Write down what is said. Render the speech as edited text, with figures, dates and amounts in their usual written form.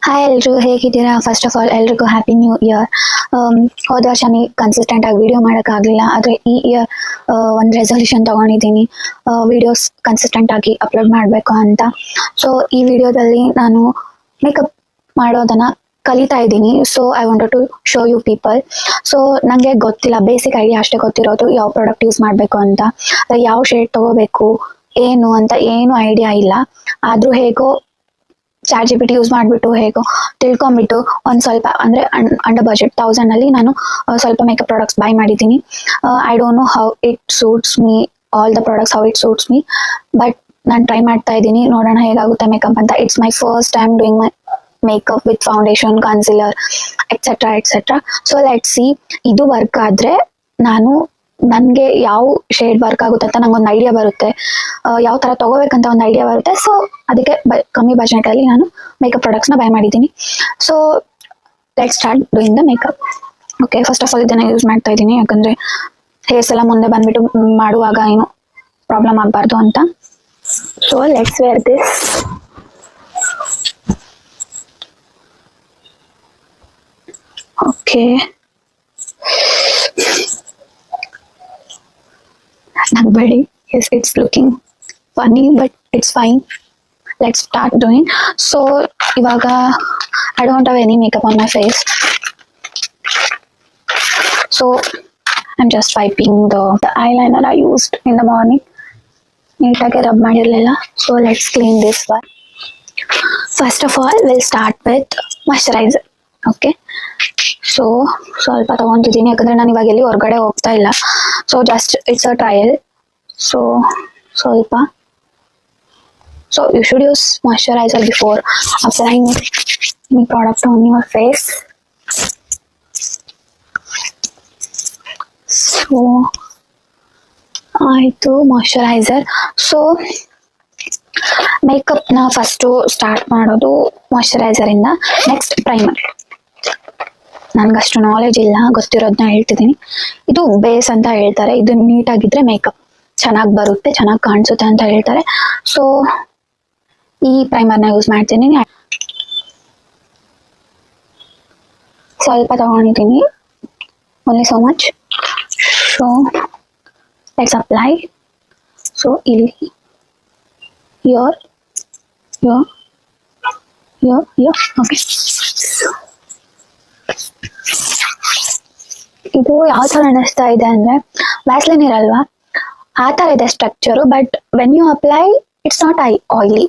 Hi ಎಲ್ರು ಹೇಗಿದ್ದೀರಾ? First of all ಎಲ್ರಿಗೂ ಹ್ಯಾಪಿ ನ್ಯೂ ಇಯರ್. ಹೋದ ವರ್ಷ ಕನ್ಸಿಸ್ಟೆಂಟ್ ಆಗಿ ವಿಡಿಯೋ ಮಾಡೋಕ್ಕಾಗಲಿಲ್ಲ, ಆದರೆ ಈ ಇಯರ್ ಒಂದು ರೆಸಲ್ಯೂಷನ್ ತೊಗೊಂಡಿದ್ದೀನಿ, ವಿಡಿಯೋಸ್ ಕನ್ಸಿಸ್ಟೆಂಟ್ ಆಗಿ ಅಪ್ಲೋಡ್ ಮಾಡಬೇಕು ಅಂತ. ಸೊ ಈ ವಿಡಿಯೋದಲ್ಲಿ ನಾನು ಮೇಕಪ್ ಮಾಡೋದನ್ನು ಕಲಿತಾ ಇದ್ದೀನಿ. So I wanted to show you people. So ನನಗೆ ಗೊತ್ತಿಲ್ಲ, ಬೇಸಿಕ್ ಐಡಿಯಾ ಅಷ್ಟೇ ಗೊತ್ತಿರೋದು, ಯಾವ ಪ್ರಾಡಕ್ಟ್ ಯೂಸ್ ಮಾಡಬೇಕು ಅಂತ, ಯಾವ ಶೇಡ್ ತೊಗೋಬೇಕು ಏನು ಅಂತ ಏನು ಐಡಿಯಾ ಇಲ್ಲ. ಆದರೂ ಹೇಗೋ ChatGPT ಯೂಸ್ ಮಾಡಿಬಿಟ್ಟು ಹೇಗೋ ತಿಳ್ಕೊಂಬಿಟ್ಟು ಒಂದು ಸ್ವಲ್ಪ ಅಂದರೆ ಅಂಡರ್ ಬಜೆಟ್ 1000 ನಾನು ಸ್ವಲ್ಪ ಮೇಕಪ್ ಪ್ರಾಡಕ್ಟ್ಸ್ ಬೈ ಮಾಡಿದ್ದೀನಿ. I don't know how it suits me, all the products how it suits me, but ನಾನು ಟ್ರೈ ಮಾಡ್ತಾ ಇದ್ದೀನಿ, ನೋಡೋಣ ಹೇಗಾಗುತ್ತೆ ಮೇಕಪ್ ಅಂತ. It's my first time doing my makeup with foundation, concealer etcetera etcetera. So let's see, ಇದು work ಆದರೆ ನನಗೆ ಯಾವ ಶೇಡ್ ವರ್ಕ್ ಆಗುತ್ತೆ ಅಂತ ನಂಗೊಂದು ಐಡಿಯಾ ಬರುತ್ತೆ, ಯಾವ ಥರ ತೊಗೋಬೇಕಂತ ಒಂದು ಐಡಿಯಾ ಬರುತ್ತೆ. ಸೊ ಅದಕ್ಕೆ ಕಮ್ಮಿ ಬಜೆಟಲ್ಲಿ ನಾನು ಮೇಕಪ್ ಪ್ರಾಡಕ್ಟ್ಸ್ನ ಬೈ ಮಾಡಿದ್ದೀನಿ. So let start doing the makeup. Okay, first of all ಇದನ್ನು ಯೂಸ್ ಮಾಡ್ತಾ ಇದ್ದೀನಿ, ಯಾಕಂದರೆ ಹೇರ್ಸ್ ಎಲ್ಲ ಮುಂದೆ ಬಂದುಬಿಟ್ಟು ಮಾಡುವಾಗ ಏನು ಪ್ರಾಬ್ಲಮ್ ಆಗಬಾರ್ದು ಅಂತ. So let's wear this. Okay, nobody. Yes, it's looking funny, but it's fine. Let's start doing. So ivaga I don't have any makeup on my face, so I'm just wiping the eyeliner I used in the morning. neatage rub madirilla. So let's clean this one. First of all, we'll start with moisturizer. Okay, so ಸ್ವಲ್ಪ ತಗೊಂತಿದ್ದೀನಿ, ಯಾಕಂದರೆ ನಾನು ಇವಾಗ ಎಲ್ಲಿ ಹೊರಗಡೆ ಹೋಗ್ತಾ ಇಲ್ಲ. So just it's a trial. So ಸ್ವಲ್ಪ, so you should use moisturiser before applying any product on your face. So ಆಯಿತು ಮಾಯ್ಶ್ಚರೈಸರ್. ಸೊ ಮೇಕಪ್ನ ಫಸ್ಟು ಸ್ಟಾರ್ಟ್ ಮಾಡೋದು ಮಾಯ್ಶ್ಚರೈಸರಿಂದ. Next primer. ನನಗಷ್ಟು ನಾಲೆಜ್ ಇಲ್ಲ, ಗೊತ್ತಿರೋದನ್ನ ಹೇಳ್ತಿದ್ದೀನಿ. ಇದು ಬೇಸ್ ಅಂತ ಹೇಳ್ತಾರೆ, ಇದು ನೀಟಾಗಿದ್ದರೆ ಮೇಕಪ್ ಚೆನ್ನಾಗಿ ಬರುತ್ತೆ, ಚೆನ್ನಾಗಿ ಕಾಣಿಸುತ್ತೆ ಅಂತ ಹೇಳ್ತಾರೆ. ಸೊ ಈ ಪ್ರೈಮರ್ನ ಯೂಸ್ ಮಾಡ್ತೀನಿ. ಸ್ವಲ್ಪ ತಗೊಂಡಿದ್ದೀನಿ, only so much. So let's apply. So ಇಲ್ಲಿ ಯೋರ್ ಓಕೆ, ಇದು ಯಾವ ಥರ ಅನ್ನಿಸ್ತಾ ಇದೆ ಅಂದರೆ, ವ್ಯಾಸ್ಲಿನ್ ಇರಲ್ವಾ ಆ ಥರ ಇದೆ structure, but when you apply it's not oily.